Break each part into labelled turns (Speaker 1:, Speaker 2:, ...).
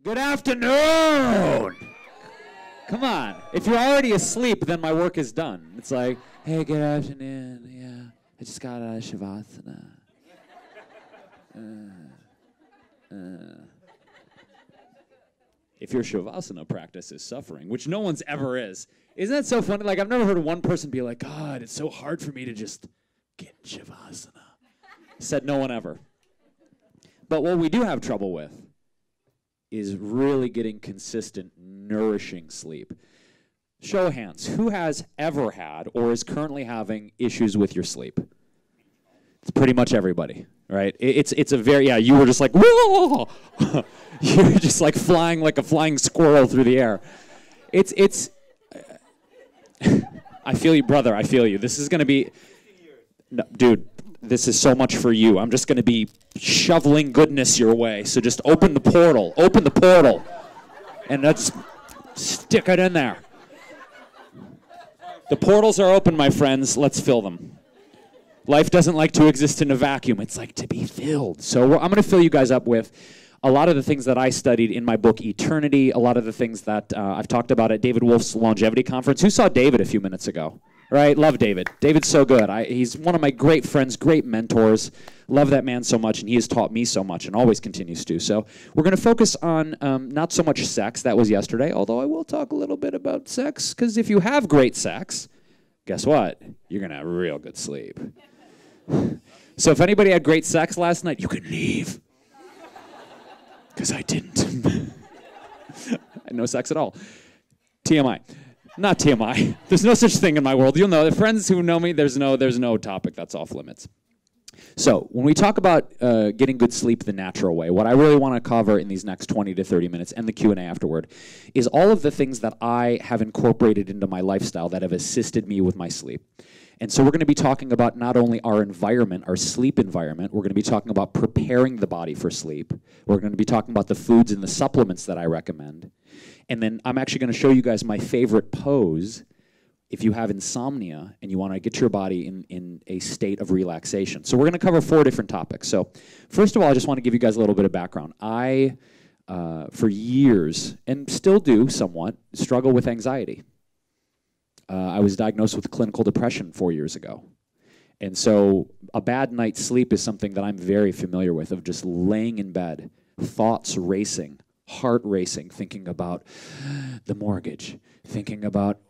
Speaker 1: Good afternoon. Come on. If you're already asleep, then my work is done. It's like, hey, good afternoon. Yeah, I just got out of Shavasana. If your Shavasana practice is suffering, which no one's ever is, isn't that so funny? Like, I've never heard one person be like, God, it's so hard for me to just get in Shavasana. Said no one ever. But what we do have trouble with is really getting consistent, nourishing sleep. Show of hands, who has ever had or is currently having issues with your sleep? It's pretty much everybody, right? It's a very, yeah, you were just like, whoa! You're just like flying like a flying squirrel through the air. It's I feel you, brother, I feel you. This is going to be, no, dude, this is so much for you. I'm just going to be shoveling goodness your way. So just open the portal, and let's stick it in there. The portals are open, my friends. Let's fill them. Life doesn't like to exist in a vacuum. It's like to be filled. So I'm going to fill you guys up with a lot of the things that I studied in my book, Eaternity, a lot of the things that I've talked about at David Wolf's longevity conference. Who saw David a few minutes ago? Right? Love David. David's so good. He's one of my great friends, great mentors. Love that man so much, and he has taught me so much and always continues to. So we're going to focus on not so much sex. That was yesterday, although I will talk a little bit about sex, because if you have great sex, guess what? You're going to have real good sleep. So if anybody had great sex last night, you can leave. Because I didn't. I had no sex at all. TMI. Not TMI. There's no such thing in my world. You'll know. The friends who know me, there's no topic that's off limits. So when we talk about getting good sleep the natural way, what I really want to cover in these next 20 to 30 minutes and the Q&A afterward is all of the things that I have incorporated into my lifestyle that have assisted me with my sleep. And so we're going to be talking about not only our environment, our sleep environment, we're going to be talking about preparing the body for sleep. We're going to be talking about the foods and the supplements that I recommend. And then I'm actually going to show you guys my favorite pose if you have insomnia and you want to get your body in a state of relaxation. So we're going to cover 4 different topics. So first of all, I just want to give you guys a little bit of background. I, for years, and still do somewhat, struggle with anxiety. I was diagnosed with clinical depression 4 years ago. And so a bad night's sleep is something that I'm very familiar with, of just laying in bed, thoughts racing, heart racing, thinking about the mortgage, thinking about,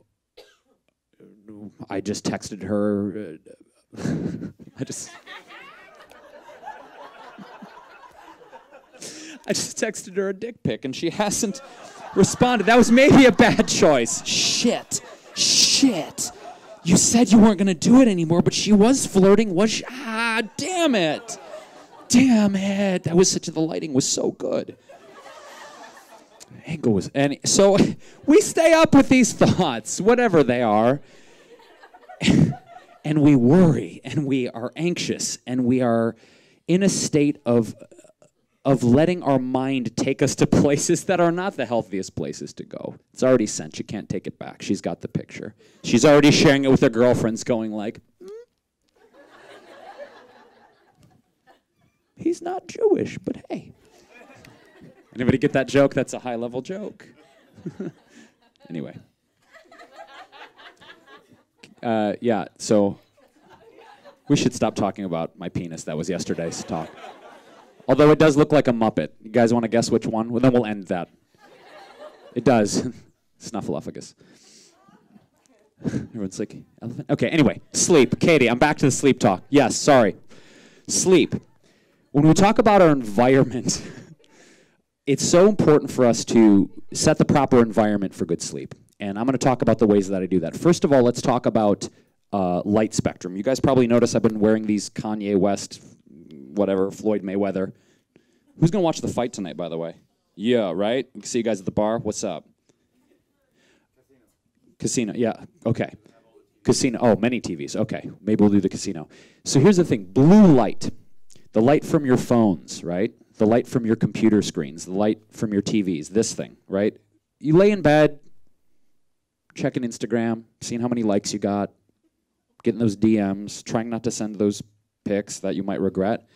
Speaker 1: I just texted her, I just texted her a dick pic and she hasn't responded. That was maybe a bad choice. Shit. You said you weren't going to do it anymore, but she was flirting, was she? Ah, damn it. That was the lighting was so good. Angle was, and so we stay up with these thoughts, whatever they are, and we worry, and we are anxious, and we are in a state of letting our mind take us to places that are not the healthiest places to go. It's already sent. You can't take it back. She's got the picture. She's already sharing it with her girlfriends going like, he's not Jewish, but hey. Anybody get that joke? That's a high-level joke. Anyway. Yeah, so we should stop talking about my penis. That was yesterday's talk. Although it does look like a Muppet. You guys want to guess which one? Well, then we'll end that. It does. Snuffleupagus. Everyone's like, elephant? Okay, anyway, sleep. Katie, I'm back to the sleep talk. Yes, sorry. Sleep. When we talk about our environment, it's so important for us to set the proper environment for good sleep. And I'm going to talk about the ways that I do that. First of all, let's talk about light spectrum. You guys probably noticed I've been wearing these Kanye West, whatever, Floyd Mayweather. Who's going to watch the fight tonight, by the way? Yeah, right? We can see you guys at the bar. What's up? Casino, yeah, okay. Casino, oh, many TVs. Okay, maybe we'll do the casino. So here's the thing. Blue light, the light from your phones, right? The light from your computer screens, the light from your TVs, this thing, right? You lay in bed, checking Instagram, seeing how many likes you got, getting those DMs, trying not to send those pics that you might regret.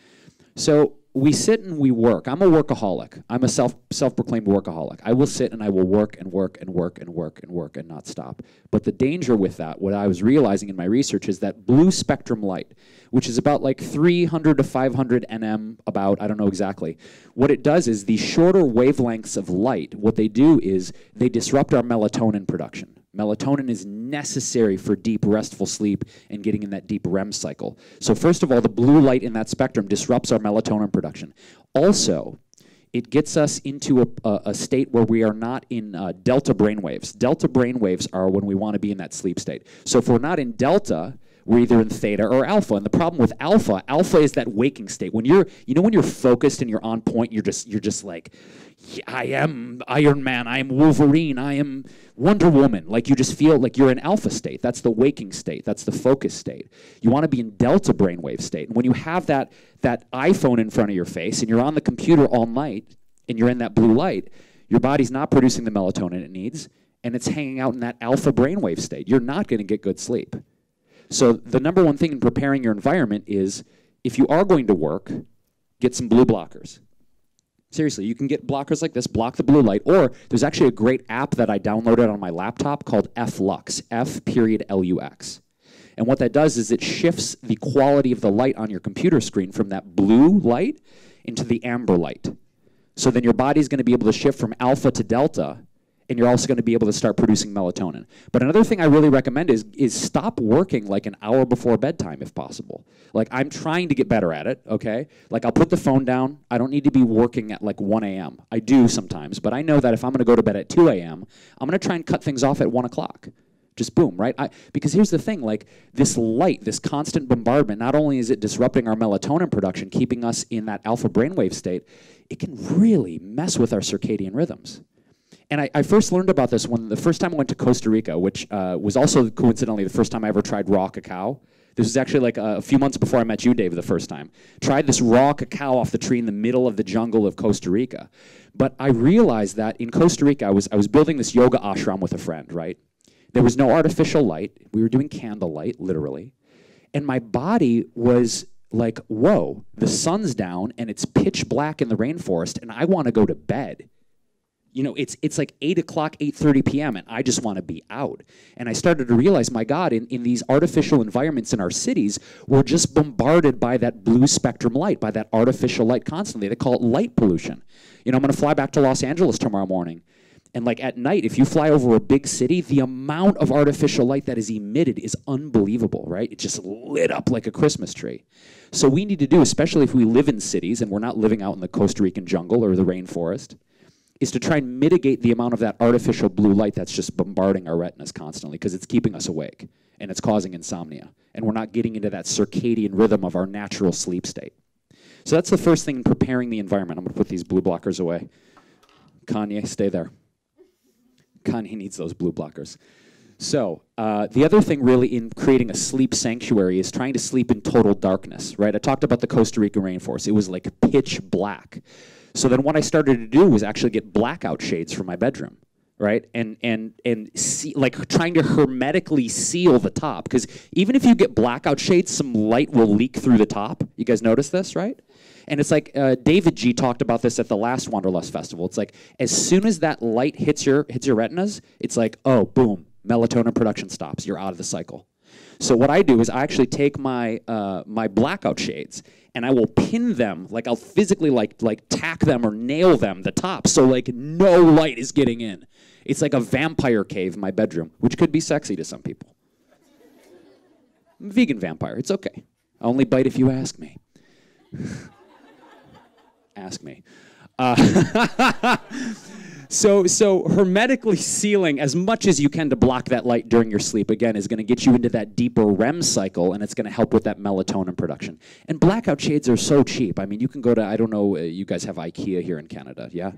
Speaker 1: So we sit and we work. I'm a workaholic. I'm a self-proclaimed workaholic. I will sit and I will work and work and work and work and work and not stop. But the danger with that, what I was realizing in my research, is that blue spectrum light, which is about like 300 to 500 nm, about, I don't know exactly. What it does is these shorter wavelengths of light, what they do is they disrupt our melatonin production. Melatonin is necessary for deep, restful sleep and getting in that deep REM cycle. So first of all, the blue light in that spectrum disrupts our melatonin production. Also, it gets us into a state where we are not in delta brainwaves. Delta brainwaves are when we want to be in that sleep state. So if we're not in delta, we're either in theta or alpha. And the problem with alpha is that waking state. When you're, when you're focused and you're on point, you're just like, yeah, I am Iron Man, I am Wolverine, I am Wonder Woman. Like, you just feel like you're in alpha state. That's the waking state. That's the focus state. You want to be in delta brainwave state. And when you have that iPhone in front of your face and you're on the computer all night and you're in that blue light, your body's not producing the melatonin it needs, and it's hanging out in that alpha brainwave state. You're not going to get good sleep. So the number one thing in preparing your environment is, if you are going to work, get some blue blockers. Seriously, you can get blockers like this, block the blue light, or there's actually a great app that I downloaded on my laptop called F-Lux, F.Lux. And what that does is it shifts the quality of the light on your computer screen from that blue light into the amber light. So then your body's going to be able to shift from alpha to delta, and you're also going to be able to start producing melatonin. But another thing I really recommend is stop working like an hour before bedtime if possible. Like, I'm trying to get better at it, okay? Like, I'll put the phone down. I don't need to be working at like 1 a.m. I do sometimes, but I know that if I'm going to go to bed at 2 a.m., I'm going to try and cut things off at 1 o'clock. Just boom, right? Because here's the thing, like, this light, this constant bombardment, not only is it disrupting our melatonin production, keeping us in that alpha brainwave state, it can really mess with our circadian rhythms. And I first learned about this when the first time I went to Costa Rica, which was also coincidentally the first time I ever tried raw cacao. This was actually like a few months before I met you, Dave, the first time. Tried this raw cacao off the tree in the middle of the jungle of Costa Rica. But I realized that in Costa Rica, I was building this yoga ashram with a friend, right? There was no artificial light. We were doing candlelight, literally. And my body was like, whoa, the sun's down and it's pitch black in the rainforest and I want to go to bed. You know, it's like 8 o'clock, 8:30 p.m., and I just want to be out. And I started to realize, my God, in these artificial environments in our cities, we're just bombarded by that blue spectrum light, by that artificial light constantly. They call it light pollution. You know, I'm going to fly back to Los Angeles tomorrow morning. And like at night, if you fly over a big city, the amount of artificial light that is emitted is unbelievable, right? It just lit up like a Christmas tree. So we need to do, especially if we live in cities and we're not living out in the Costa Rican jungle or the rainforest, is to try and mitigate the amount of that artificial blue light that's just bombarding our retinas constantly, because it's keeping us awake and it's causing insomnia. And we're not getting into that circadian rhythm of our natural sleep state. So that's the first thing in preparing the environment. I'm going to put these blue blockers away. Kanye, stay there. Kanye needs those blue blockers. So the other thing really in creating a sleep sanctuary is trying to sleep in total darkness, right? I talked about the Costa Rica rainforest. It was like pitch black. So then what I started to do was actually get blackout shades for my bedroom, right? And see, like trying to hermetically seal the top, because even if you get blackout shades, some light will leak through the top. You guys notice this, right? And it's like David G talked about this at the last Wanderlust Festival. It's like as soon as that light hits your retinas, it's like, oh, boom, melatonin production stops. You're out of the cycle. So what I do is I actually take my my blackout shades and I will pin them, like I'll physically like tack them or nail them the top, so like no light is getting in. It's like a vampire cave in my bedroom, which could be sexy to some people. I'm a vegan vampire. It's okay. I only bite if you ask me. Ask me. So hermetically sealing as much as you can to block that light during your sleep, again, is going to get you into that deeper REM cycle, and it's going to help with that melatonin production. And blackout shades are so cheap. I mean, you can go to, I don't know, you guys have IKEA here in Canada, yeah?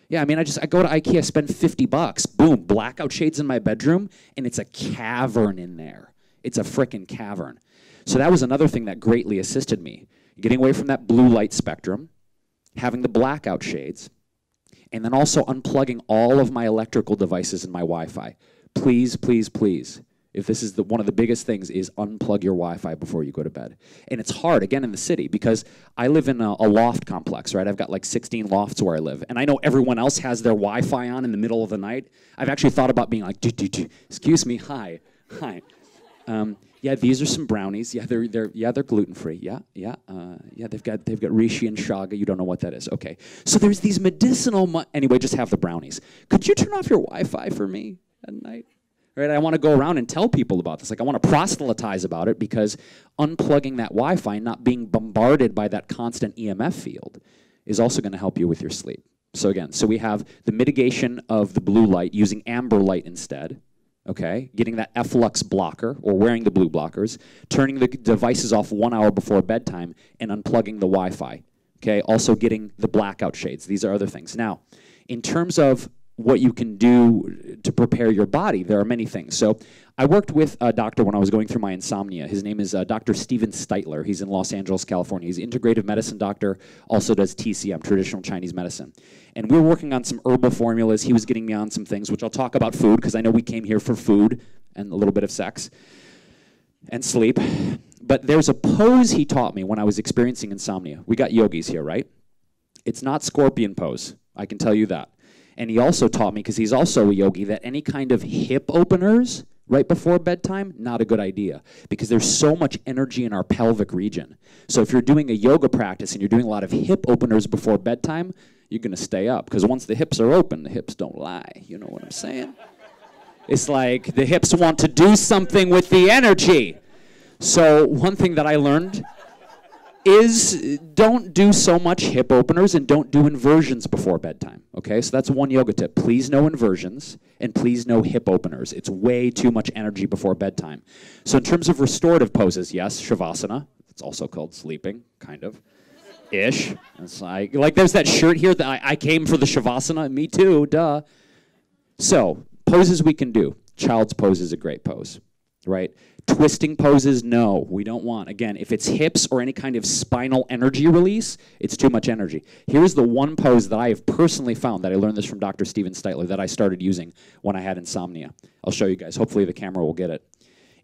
Speaker 1: Yeah, I mean, I go to IKEA, spend $50, boom, blackout shades in my bedroom, and it's a cavern in there. It's a frickin' cavern. So that was another thing that greatly assisted me. Getting away from that blue light spectrum, having the blackout shades, and then also unplugging all of my electrical devices and my Wi-Fi. Please, please, please. if this is one of the biggest things, is unplug your Wi-Fi before you go to bed. And it's hard, again, in the city, because I live in a loft complex, right? I've got like 16 lofts where I live, and I know everyone else has their Wi-Fi on in the middle of the night. I've actually thought about being like, excuse me, hi. Yeah, these are some brownies. Yeah, they're gluten-free. Yeah, they've got reishi and chaga. You don't know what that is. Okay, so there's these medicinal. Anyway, just have the brownies. Could you turn off your Wi-Fi for me at night? Right, I want to go around and tell people about this. Like, I want to proselytize about it, because unplugging that Wi-Fi, not being bombarded by that constant EMF field, is also going to help you with your sleep. So again, we have the mitigation of the blue light using amber light instead. Okay, getting that efflux blocker, or wearing the blue blockers, turning the devices off 1 hour before bedtime, and unplugging the Wi-Fi. Okay, also getting the blackout shades. These are other things. Now, in terms of what you can do to prepare your body, there are many things. So I worked with a doctor when I was going through my insomnia. His name is Dr. Steven Steitler. He's in Los Angeles, California. He's an integrative medicine doctor, also does TCM, traditional Chinese medicine. And we were working on some herbal formulas. He was getting me on some things, which I'll talk about food, because I know we came here for food and a little bit of sex and sleep. But there's a pose he taught me when I was experiencing insomnia. We got yogis here, right? It's not scorpion pose, I can tell you that. And he also taught me, because he's also a yogi, that any kind of hip openers right before bedtime, not a good idea, because there's so much energy in our pelvic region. So if you're doing a yoga practice and you're doing a lot of hip openers before bedtime, you're going to stay up, because once the hips are open, the hips don't lie. You know what I'm saying? It's like the hips want to do something with the energy. So one thing that I learned is don't do so much hip openers, and don't do inversions before bedtime, okay? So that's one yoga tip. Please no inversions, and please no hip openers. It's way too much energy before bedtime. So in terms of restorative poses, yes, Shavasana. It's also called sleeping, kind of, ish. It's like there's that shirt here that I came for the Shavasana. Me too, duh. So poses we can do. Child's pose is a great pose, right? Twisting poses, no, we don't want. Again, if it's hips or any kind of spinal energy release, it's too much energy. Here's the one pose that I have personally found, that I learned this from Dr. Steven Steitler, that I started using when I had insomnia. I'll show you guys. Hopefully the camera will get it.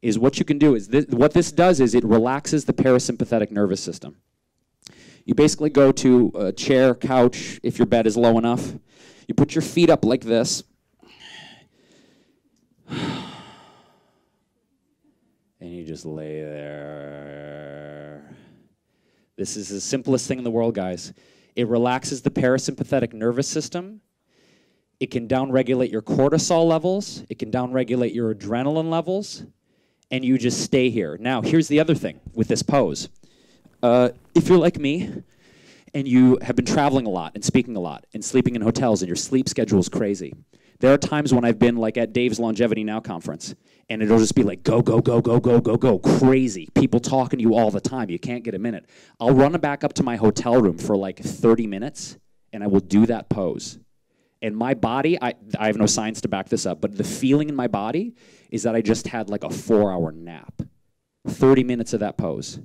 Speaker 1: Is what you can do is, what this does is it relaxes the parasympathetic nervous system. You basically go to a chair, couch, if your bed is low enough. You put your feet up like this. And you just lay there. This is the simplest thing in the world, guys. It relaxes the parasympathetic nervous system. It can downregulate your cortisol levels. It can downregulate your adrenaline levels. And you just stay here. Now, here's the other thing with this pose. If you're like me, and you have been traveling a lot and speaking a lot and sleeping in hotels, and your sleep schedule is crazy, there are times when I've been like at Dave's Longevity Now conference, and it'll just be like go, go, go, go, go, go, go, crazy. People talking to you all the time. You can't get a minute. I'll run back up to my hotel room for like 30 minutes, and I will do that pose. And my body, I have no science to back this up, but the feeling in my body is that I just had like a 4-hour nap. 30 minutes of that pose.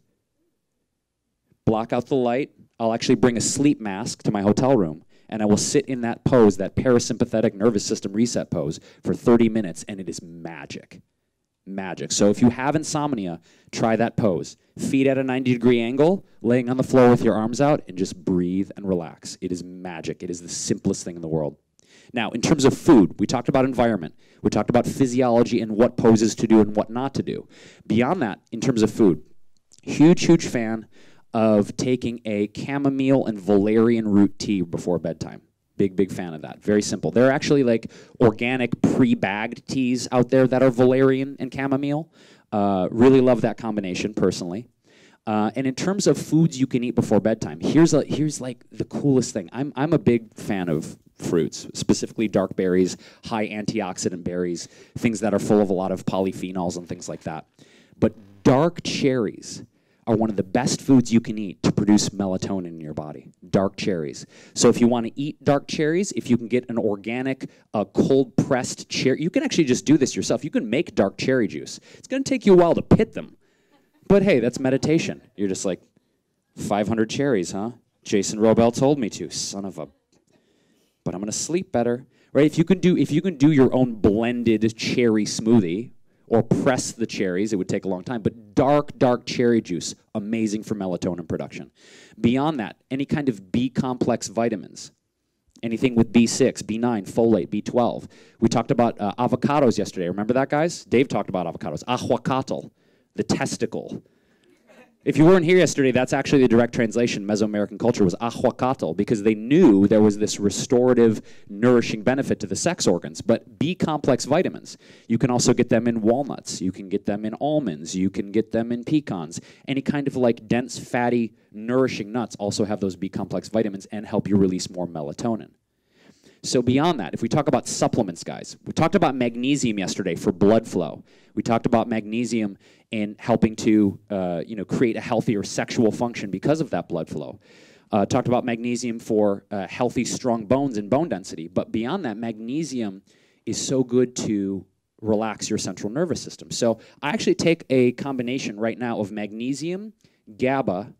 Speaker 1: Block out the light. I'll actually bring a sleep mask to my hotel room, and I will sit in that pose, that parasympathetic nervous system reset pose, for 30 minutes, and it is magic. Magic. So if you have insomnia, try that pose. Feet at a 90-degree angle, laying on the floor with your arms out, and just breathe and relax. It is magic. It is the simplest thing in the world. Now, in terms of food, we talked about environment. We talked about physiology and what poses to do and what not to do. Beyond that, in terms of food, huge fan of taking a chamomile and valerian root tea before bedtime. Big fan of that. Very simple. There are actually like organic pre-bagged teas out there that are valerian and chamomile. Really love that combination personally. And in terms of foods you can eat before bedtime, here's like the coolest thing. I'm a big fan of fruits, specifically dark berries, high antioxidant berries, things that are full of a lot of polyphenols and things like that. But dark cherries are one of the best foods you can eat to produce melatonin in your body. Dark cherries. So if you want to eat dark cherries, if you can get an organic, cold-pressed cherry, you can actually just do this yourself. You can make dark cherry juice. It's going to take you a while to pit them. But hey, that's meditation. You're just like, 500 cherries, huh? Jason Wrobel told me to. Son of a... But I'm going to sleep better. Right? If you can do your own blended cherry smoothie, or press the cherries. It would take a long time. But dark, dark cherry juice, amazing for melatonin production. Beyond that, any kind of B-complex vitamins. Anything with B6, B9, folate, B12. We talked about avocados yesterday. Remember that, guys? Dave talked about avocados. Ahuacatl, the testicle. If you weren't here yesterday, that's actually the direct translation. Mesoamerican culture was ahuacatl, because they knew there was this restorative, nourishing benefit to the sex organs. But B-complex vitamins, you can also get them in walnuts. You can get them in almonds. You can get them in pecans. Any kind of like dense, fatty, nourishing nuts also have those B-complex vitamins and help you release more melatonin. So beyond that, if we talk about supplements, guys, we talked about magnesium yesterday for blood flow. We talked about magnesium in helping to create a healthier sexual function because of that blood flow. Talked about magnesium for healthy, strong bones and bone density. But beyond that, magnesium is so good to relax your central nervous system. So I actually take a combination right now of magnesium, GABA,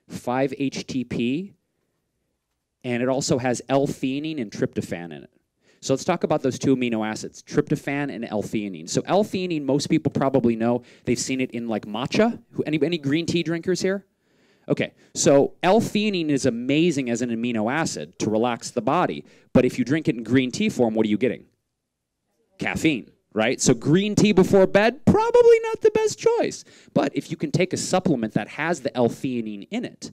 Speaker 1: 5-HTP, and it also has Ltheanine and tryptophan in it. So let's talk about those two amino acids, tryptophan and Ltheanine. So Ltheanine, most people probably know. They've seen it in like matcha. Any green tea drinkers here? Okay, so Ltheanine is amazing as an amino acid to relax the body. But if you drink it in green tea form, what are you getting? Caffeine, right? So green tea before bed, probably not the best choice. But if you can take a supplement that has the Ltheanine in it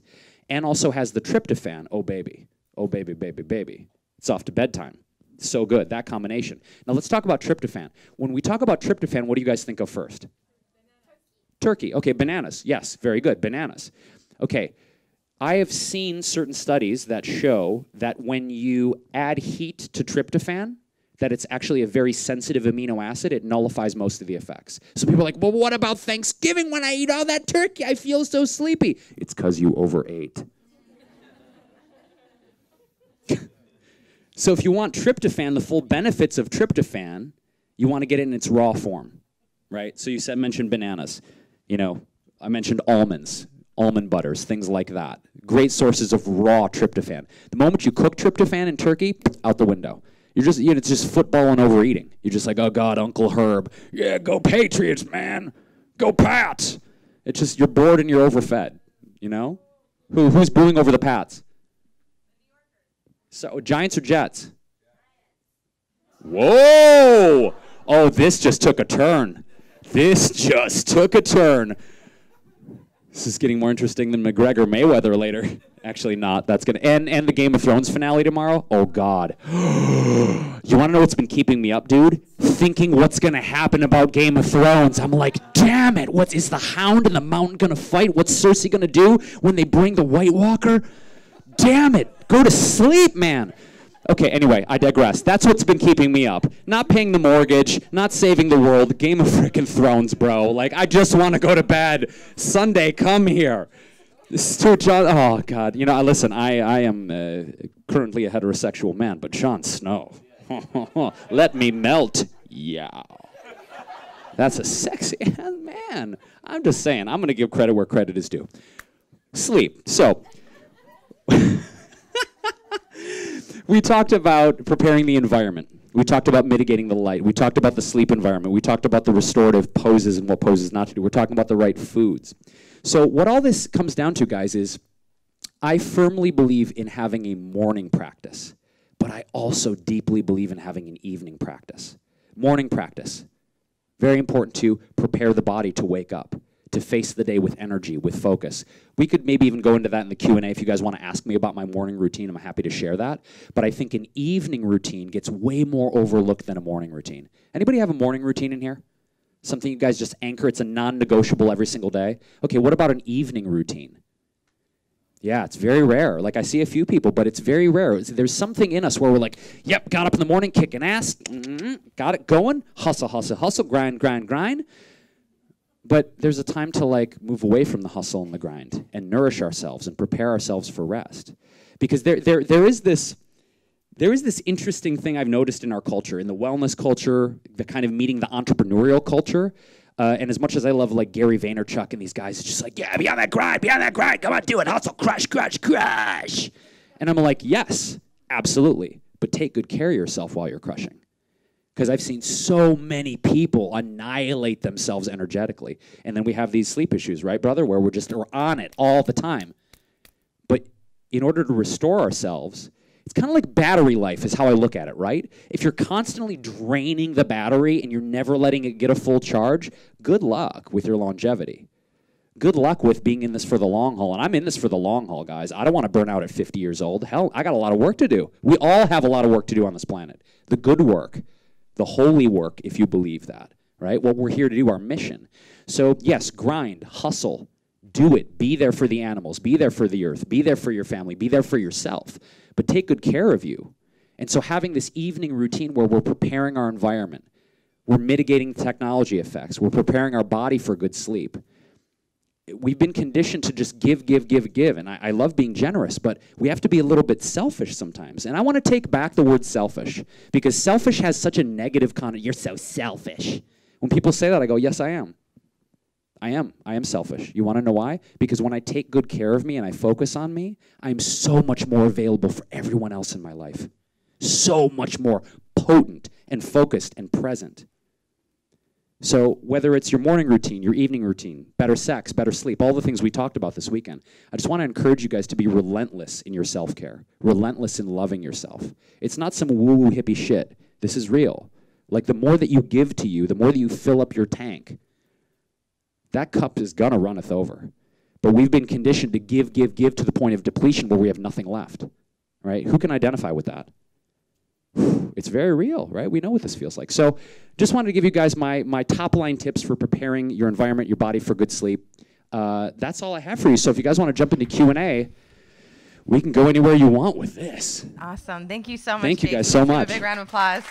Speaker 1: and also has the tryptophan, oh baby. Oh, baby, baby, baby. It's off to bedtime. So good, that combination. Now, let's talk about tryptophan. When we talk about tryptophan, what do you guys think of first? Turkey. Okay, bananas. Yes, very good, bananas. Okay, I have seen certain studies that show that when you add heat to tryptophan, that it's actually a very sensitive amino acid. It nullifies most of the effects. So people are like, well, what about Thanksgiving when I eat all that turkey? I feel so sleepy. It's because you overate. So if you want tryptophan, the full benefits of tryptophan, you want to get it in its raw form, right? So you mentioned bananas. You know, I mentioned almonds, almond butters, things like that. Great sources of raw tryptophan. The moment you cook tryptophan in turkey, out the window. It's just football and overeating. You're just like, oh God, Uncle Herb. Yeah, go Patriots, man. Go Pats. It's just, you're bored and you're overfed, you know? Who's booing over the Pats? So, Giants or Jets? Whoa! Oh, this just took a turn. This just took a turn. This is getting more interesting than McGregor Mayweather later. Actually not. That's gonna and the Game of Thrones finale tomorrow. Oh God. You wanna know what's been keeping me up, dude? Thinking what's gonna happen about Game of Thrones. I'm like, damn it, what is the Hound and the Mountain gonna fight? What's Cersei gonna do when they bring the White Walker? Damn it. Go to sleep, man. Okay, anyway, I digress. That's what's been keeping me up. Not paying the mortgage, not saving the world, Game of frickin' Thrones, bro. Like, I just want to go to bed. Sunday, come here. Stuart John, oh, God. You know, listen, I am currently a heterosexual man, but Jon Snow, let me melt. Yeah. That's a sexy man. I'm just saying, I'm going to give credit where credit is due. Sleep. So... We talked about preparing the environment. We talked about mitigating the light. We talked about the sleep environment. We talked about the restorative poses and what poses not to do. We're talking about the right foods. So what all this comes down to, guys, is I firmly believe in having a morning practice, but I also deeply believe in having an evening practice. Morning practice, very important to prepare the body to wake up, to face the day with energy, with focus. We could maybe even go into that in the Q&A if you guys want to ask me about my morning routine. I'm happy to share that. But I think an evening routine gets way more overlooked than a morning routine. Anybody have a morning routine in here? Something you guys just anchor, it's a non-negotiable every single day? Okay, what about an evening routine? Yeah, it's very rare. Like, I see a few people, but it's very rare. There's something in us where we're like, yep, got up in the morning, kicking ass, got it going, hustle, hustle, hustle, grind, grind, grind. But there's a time to like move away from the hustle and the grind and nourish ourselves and prepare ourselves for rest. Because there is this interesting thing I've noticed in our culture, in the wellness culture, the kind of meeting the entrepreneurial culture. And as much as I love like Gary Vaynerchuk and these guys, it's just like, yeah, be on that grind, come on, do it, hustle, crush, crush, crush. And I'm like, yes, absolutely. But take good care of yourself while you're crushing. Because I've seen so many people annihilate themselves energetically. And then we have these sleep issues, right, brother, where we're on it all the time. But in order to restore ourselves, it's kind of like battery life is how I look at it, right? If you're constantly draining the battery and you're never letting it get a full charge, good luck with your longevity. Good luck with being in this for the long haul. And I'm in this for the long haul, guys. I don't want to burn out at 50 years old. Hell, I got a lot of work to do. We all have a lot of work to do on this planet. The good work, the holy work, if you believe that, right? What we're here to do, our mission. So yes, grind, hustle, do it. Be there for the animals. Be there for the earth. Be there for your family. Be there for yourself. But take good care of you. And so having this evening routine where we're preparing our environment, we're mitigating technology effects, we're preparing our body for good sleep. We've been conditioned to just give. And I love being generous, but we have to be a little bit selfish sometimes. And I want to take back the word selfish, because selfish has such a negative connotation. You're so selfish. When people say that, I go, yes, I am. I am selfish. You want to know why? Because when I take good care of me and I focus on me, I'm so much more available for everyone else in my life. So much more potent and focused and present. So whether it's your morning routine, your evening routine, better sex, better sleep, all the things we talked about this weekend, I just want to encourage you guys to be relentless in your self-care, relentless in loving yourself. It's not some woo-woo hippie shit. This is real. Like, the more that you give to you, the more that you fill up your tank, that cup is going to runneth over. But we've been conditioned to give to the point of depletion where we have nothing left, right? Who can identify with that? It's very real, right? We know what this feels like. So just wanted to give you guys my top-line tips for preparing your environment, your body for good sleep. That's all I have for you. So if you guys want to jump into Q&A, we can go anywhere you want with this.
Speaker 2: Awesome. Thank you so much,
Speaker 1: Thank you
Speaker 2: Jason.
Speaker 1: guys so much.
Speaker 2: A big round of applause.